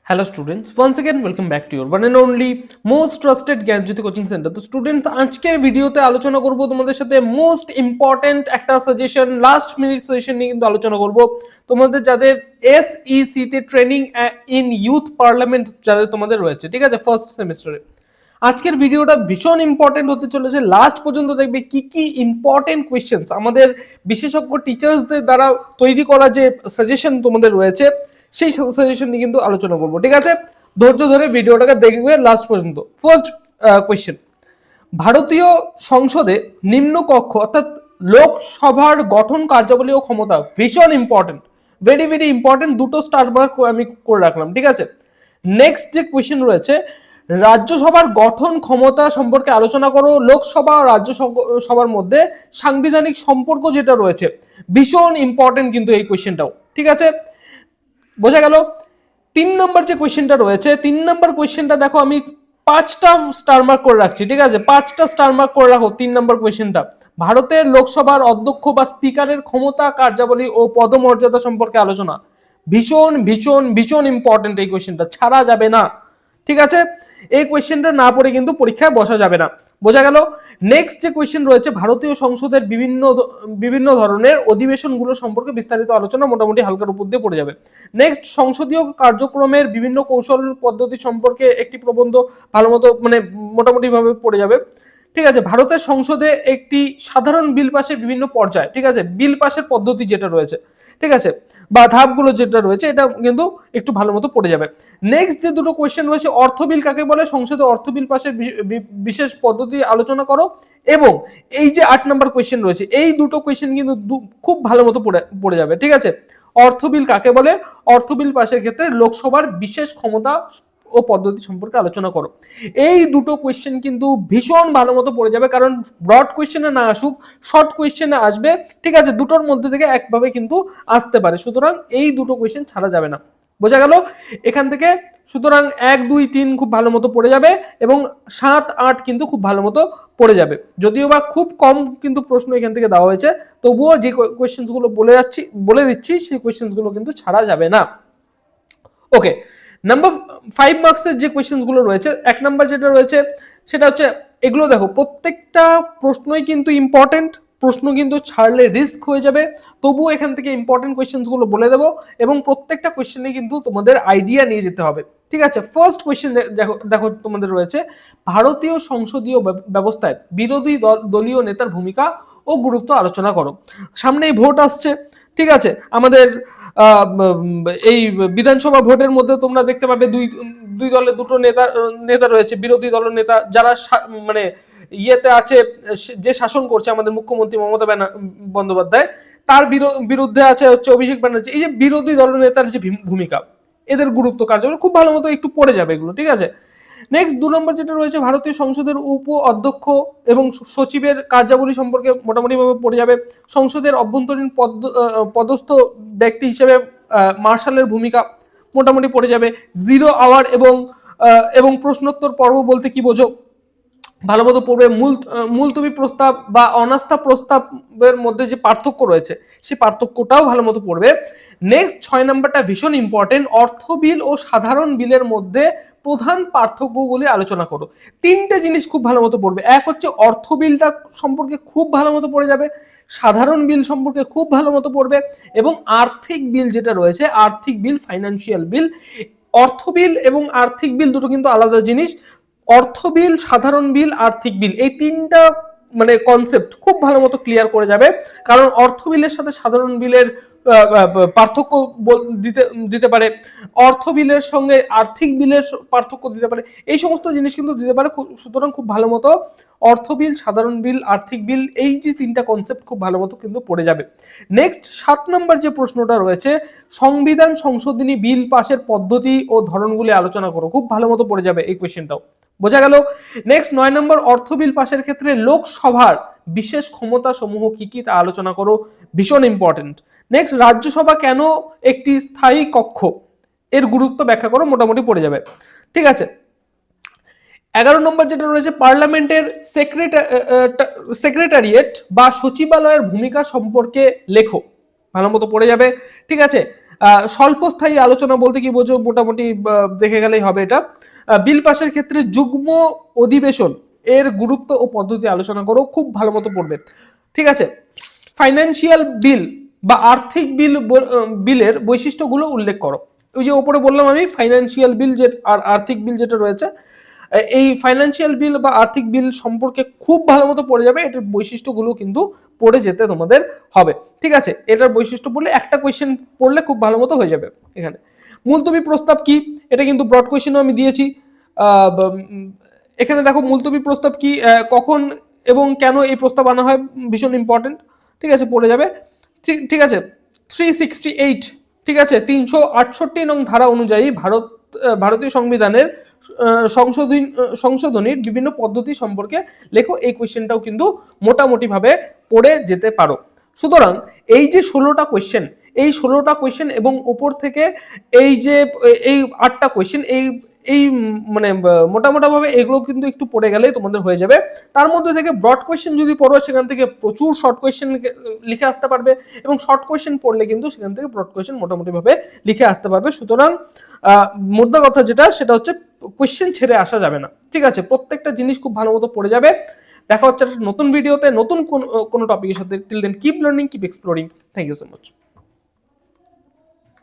Hello students, once again welcome back to your one and only most trusted Gyanjyoti coaching centre. তো student আজকের ভিডিওতে আলোচনা করব তোমাদের সাথে মোস্ট ইম্পর্টেন্ট একটা সাজেশন, লাস্ট মিনিট সাজেশন নিয়ে কিন্তু আলোচনা করব। তোমাদের যাদের এসইসি তে ট্রেনিং ইন ইউথ পার্লামেন্ট যাদের তোমাদের রয়েছে, ঠিক আছে, ফার্স্ট সেমিস্টারে, আজকের ভিডিওটা ভীষণ ইম্পর্টেন্ট হতে চলেছে। লাস্ট পর্যন্ত দেখবে কি কি ইম্পর্টেন্ট কোয়েশ্চেন্স আমাদের বিশেষজ্ঞ টিচার্সদের দ্বারা তৈরি করা যে সাজেশন তোমাদের রয়েছে সেই সাজেশন নিয়ে কিন্তু আলোচনা করব, ঠিক আছে। ধৈর্য ধরে ভিডিওটাকে দেখবে লাস্ট পর্যন্ত। ফার্স্ট কোয়েশ্চেন, ভারতীয় সংসদে নিম্ন কক্ষ অর্থাৎ লোকসভার গঠন কার্যাবলী ও ক্ষমতা, ভীষণ ইম্পর্টেন্ট, ভেরি ভেরি ইম্পর্টেন্ট, দুটো স্টার মার্ক আমি করে রাখলাম, ঠিক আছে। নেক্সট যে কোয়েশ্চেন রয়েছে, রাজ্যসভার গঠন ক্ষমতা সম্পর্কে আলোচনা করো। লোকসভা ও রাজ্যসভার মধ্যে সাংবিধানিক সম্পর্ক যেটা রয়েছে, ভীষণ ইম্পর্টেন্ট কিন্তু এই কোয়েশ্চেনটাও, ঠিক আছে, বোঝা গেল। 3 নম্বর যে কোয়েশ্চেনটা রয়েছে, 3 নম্বর কোয়েশ্চেনটা দেখো আমি 5টা স্টার মার্ক করে রাখছি, ঠিক আছে, 5টা স্টার মার্ক করে রাখো 3 নম্বর কোয়েশ্চেনটা। ভারতের লোকসভার অধ্যক্ষ বা স্পিকারের ক্ষমতা, কার্যাবলী ও পদমর্যাদা সম্পর্কে আলোচনা, ভীষণ ভীষণ ভীষণ ইম্পর্টেন্ট, এই কোয়েশ্চেনটা ছাড়া যাবে না, ঠিক আছে। এই কোয়েশ্চেনটা না পড়ে কিন্তু পরীক্ষায় বসা যাবে না, বোঝা গেল। নেক্সট যে কোয়েশ্চেন রয়েছে, ভারতীয় সংসদের বিভিন্ন ধরনের অধিবেশনগুলো সম্পর্কে বিস্তারিত আলোচনা, মোটামুটি হালকার উপর দিয়ে পড়ে যাবে। নেক্সট, সংসদীয় কার্যক্রমের বিভিন্ন কৌশল পদ্ধতি সম্পর্কে একটি প্রবন্ধ ভালো মতো মানে মোটামুটি ভাবে পড়ে যাবে, ঠিক আছে। ভারতের সংসদে একটি সাধারণ বিল পাশের বিভিন্ন পর্যায়, ঠিক আছে, বিল পাশের পদ্ধতি যেটা রয়েছে, ঠিক আছে, বা ধাপগুলো যেটা রয়েছে, এটা কিন্তু একটু ভালো মতো পড়ে যাবে। নেক্সট যে দুটো কোয়েশ্চেন রয়েছে, অর্থ বিল কাকে বলে, সংসদে অর্থ বিল পাশের বিশেষ পদ্ধতি আলোচনা করো। এবং এই যে 8 নম্বর কোয়েশ্চেন রয়েছে, এই দুটো কোয়েশ্চেন কিন্তু খুব ভালো মতো পড়ে যাবে, ঠিক আছে। অর্থ বিল কাকে বলে, অর্থ বিল পাশের ক্ষেত্রে লোকসভার বিশেষ ক্ষমতা ও পদ্ধতি সম্পর্কে আলোচনা করো। এই দুটো কোয়েশ্চেন কিন্তু ভীষণ ভালো মতো পড়ে যাবে, কারণ ব্রড কোয়েশ্চেনে না আসুক, শর্ট কোয়েশ্চেনে আসবে, ঠিক আছে, দুটোর মধ্যে থেকে একভাবে কিন্তু আসতে পারে, সুতরাং এই দুটো কোয়েশ্চেন ছাড়া যাবে না, বোঝা গেল এখান থেকে। সুতরাং 1, 2, 3 খুব ভালো মতো পড়ে যাবে এবং 7, 8 কিন্তু খুব ভালো মতো পড়ে যাবে। যদিও বা খুব কম কিন্তু প্রশ্ন এখান থেকে দেওয়া হয়েছে, তবুও যে কোয়েশ্চেন্স গুলো বলে দিচ্ছি সেই কোয়েশ্চেন্স গুলো কিন্তু ছাড়া যাবে না। ওকে, নাম্বার 5 মার্কসের যে কোয়েশ্চেন্স গুলো রয়েছে, 1 নাম্বার যেটা রয়েছে সেটা হচ্ছে, এগুলো দেখো প্রত্যেকটা প্রশ্নই কিন্তু ইম্পর্টেন্ট, প্রশ্ন কিন্তু ছাড়লে রিস্ক হয়ে যাবে, তবুও এখান থেকে ইম্পর্টেন্ট কোয়েশ্চেন্স গুলো বলে দেবো এবং প্রত্যেকটা কোয়েশ্চেনে কিন্তু তোমাদের আইডিয়া নিয়ে যেতে হবে, ঠিক আছে। ফার্স্ট কোয়েশ্চেন দেখো দেখো তোমাদের রয়েছে, ভারতীয় সংসদীয় ব্যবস্থায় বিরোধী দলীয় নেতার ভূমিকা ও গুরুত্ব আলোচনা করো। সামনেই ভোট আসছে, ঠিক আছে, আমাদের এই বিধানসভা ভোটের মধ্যে তোমরা দেখতে পাবে দুই দলের দুটো নেতা রয়েছে, বিরোধী দলের নেতা যারা মানে ইয়েতে আছে, যে শাসন করছে আমাদের মুখ্যমন্ত্রী মমতা বন্দ্যোপাধ্যায়, তার বিরুদ্ধে আছে হচ্ছে অভিষেক ব্যানার্জি। এই যে বিরোধী দলের নেতার যে ভূমিকা, এদের গুরুত্ব কার্যকরী খুব ভালো মতো একটু পড়ে যাবে এগুলো, ঠিক আছে। নেক্সট 2 নম্বর যেটা রয়েছে, ভারতীয় সংসদের উপ অধ্যক্ষ এবং সচিবের কার্যাবলী সম্পর্কে মোটামুটি ভাবে পড়ে যাবে। সংসদের অভ্যন্তরীণ পদস্থ ব্যক্তি হিসেবে মার্শালের ভূমিকা মোটামুটি পড়ে যাবে। 0 আওয়ার এবং প্রশ্নোত্তর পর্ব বলতে কি বোঝো, ভালো মতো পড়বে। মুলতবি প্রস্তাব বা অনাস্থা প্রস্তাবের মধ্যে যে পার্থক্য রয়েছে সেই পার্থক্যটাও ভালো মতো পড়বে। নেক্সট 6 নাম্বারটা ভীষণ ইম্পর্টেন্ট, অর্থ বিল ও সাধারণ বিলের মধ্যে প্রধান পার্থক্যগুলি আলোচনা করো। 3টে জিনিস খুব ভালো মতো পড়বে, এক হচ্ছে অর্থ বিলটা সম্পর্কে খুব ভালো মতো পড়ে যাবে, সাধারণ বিল সম্পর্কে খুব ভালো মতো পড়বে, এবং আর্থিক বিল যেটা রয়েছে, আর্থিক বিল, ফাইন্যান্সিয়াল বিল। অর্থ বিল এবং আর্থিক বিল দুটো কিন্তু আলাদা জিনিস। অর্থ বিল, সাধারণ বিল, আর্থিক বিল, এই 3টা মানে কনসেপ্ট খুব ভালো মতো ক্লিয়ার করে যাবে, কারণ অর্থ বিলের সাথে সাধারণ বিলের পার্থক্য দিতে পারে, অর্থ বিলের সঙ্গে আর্থিক বিলের পার্থক্য দিতে পারে, এই সমস্ত জিনিস কিন্তু দিতে পারে। সুতরাং খুব ভালো মতো অর্থ বিল, সাধারণ বিল, আর্থিক বিল, এই যে 3টা কনসেপ্ট খুব ভালো মতো কিন্তু পড়ে যাবে। নেক্সট 7 নম্বর যে প্রশ্নটা রয়েছে, সংবিধান সংশোধনী বিল পাশের পদ্ধতি ও ধরনগুলি আলোচনা করো, খুব ভালো মতো পড়ে যাবে এই কোয়েশ্চেনটাও, বোঝা গেল। নেক্সট 9 নম্বর, অর্থ বিল পাশের ক্ষেত্রে লোকসভার বিশেষ ক্ষমতা সমূহ কি কি তা আলোচনা করো, ভীষণ ইম্পর্টেন্ট। নেক্সট, রাজ্যসভা কেন একটি স্থায়ী কক্ষ, এর গুরুত্ব ব্যাখ্যা করো, মোটামুটি পড়ে যাবে, ঠিক আছে। 11 নম্বর যেটা রয়েছে, পার্লামেন্টের সেক্রেটারিয়েট বা সচিবালয়ের ভূমিকা সম্পর্কে লেখো, ভালো মতো পড়ে যাবে, ঠিক আছে। স্বল্পস্থায়ী আলোচনা বলতে কি বোঝো, মোটামুটি দেখে গেলেই হবে এটা। বিল পাশের ক্ষেত্রে যুগ্ম অধিবেশন এর গুরুত্ব ও পদ্ধতি আলোচনা করো, খুব ভালো মতো পড়বে, ঠিক আছে। ফাইন্যান্সিয়াল বিল বা আর্থিক বিলের বৈশিষ্ট্যগুলো উল্লেখ করো। ওই যে ওপরে বললাম আমি, ফাইন্যান্সিয়াল বিল যে আর আর্থিক বিল যেটা রয়েছে, এই ফাইন্যান্সিয়াল বিল বা আর্থিক বিল সম্পর্কে খুব ভালো মতো পড়ে যাবে, এটার বৈশিষ্ট্যগুলো কিন্তু পড়ে যেতে তোমাদের হবে, ঠিক আছে। এটার বৈশিষ্ট্য পড়লে একটা কোয়েশ্চেন পড়লে খুব ভালো মতো হয়ে যাবে। এখানে মুলতবি প্রস্তাব কি, এটা কিন্তু ব্রড কোয়েশ্চেনও আমি দিয়েছি। এখানে দেখো মুলতবি প্রস্তাব কি, কখন এবং কেন এই প্রস্তাব আনা হয়, ভীষণ ইম্পর্টেন্ট, ঠিক আছে, পড়ে যাবে। ঠিক আছে। 368, ঠিক আছে, 368 নং ধারা অনুযায়ী ভারতীয় সংবিধানের সংশোধনীর বিভিন্ন পদ্ধতি সম্পর্কে লেখো। এই কোয়েশ্চেনটাও কিন্তু মোটামুটি ভাবে পড়ে যেতে পারো। সুতরাং এই যে 16টা কোয়েশ্চেন, এই 16টা কোয়েশ্চেন এবং উপর থেকে এই যে এই 8টা কোয়েশ্চেন, এই মানে মোটামোটাভাবে এগুলো কিন্তু একটু পড়ে গেলেই তোমাদের হয়ে যাবে। তার মধ্যে থেকে ব্রড কোয়েশ্চেন যদি পড়ো, সেখান থেকে প্রচুর শর্ট কোয়েশ্চেন লিখে আসতে পারবে, এবং শর্ট কোয়েশ্চেন পড়লে কিন্তু সেখান থেকে ব্রড কোয়েশ্চেন মোটামুটিভাবে লিখে আসতে পারবে। সুতরাং মোদ্দা কথা যেটা, সেটা হচ্ছে কোয়েশ্চেন ছেড়ে আসা যাবে না, ঠিক আছে। প্রত্যেকটা জিনিস খুব ভালো মতো পড়ে যাবে। দেখা হচ্ছে নতুন ভিডিওতে নতুন কোনো টপিকের সাথে। Till then keep learning, keep exploring. Thank you so much.